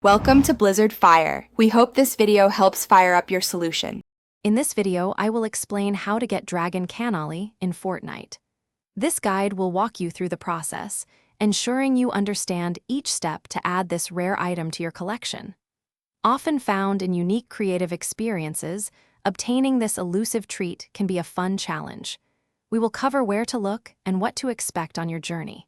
Welcome to Blizzard Fire. We hope this video helps fire up your solution. In this video, I will explain how to get Dragon Cannoli in Fortnite. This guide will walk you through the process, ensuring you understand each step to add this rare item to your collection. Often found in unique creative experiences, obtaining this elusive treat can be a fun challenge. We will cover where to look and what to expect on your journey.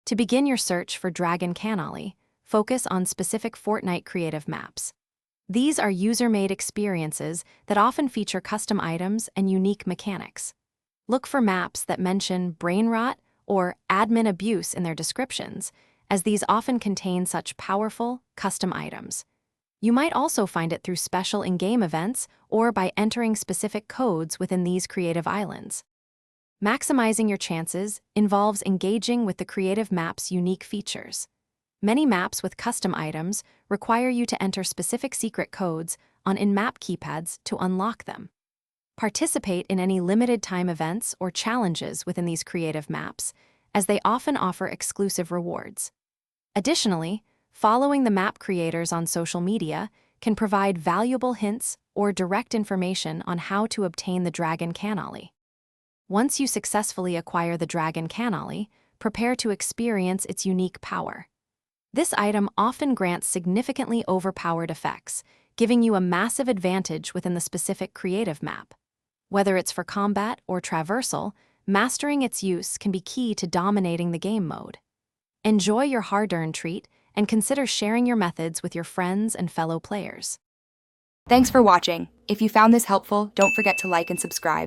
To begin your search for Dragon Cannoli, focus on specific Fortnite creative maps. These are user-made experiences that often feature custom items and unique mechanics. Look for maps that mention brain rot or admin abuse in their descriptions, as these often contain such powerful, custom items. You might also find it through special in-game events or by entering specific codes within these creative islands. Maximizing your chances involves engaging with the creative map's unique features. Many maps with custom items require you to enter specific secret codes on in-map keypads to unlock them. Participate in any limited-time events or challenges within these creative maps, as they often offer exclusive rewards. Additionally, following the map creators on social media can provide valuable hints or direct information on how to obtain the Dragon Cannoli. Once you successfully acquire the Dragon Cannoli, prepare to experience its unique power. This item often grants significantly overpowered effects, giving you a massive advantage within the specific creative map. Whether it's for combat or traversal, mastering its use can be key to dominating the game mode. Enjoy your hard-earned treat and consider sharing your methods with your friends and fellow players. Thanks for watching. If you found this helpful, don't forget to like and subscribe.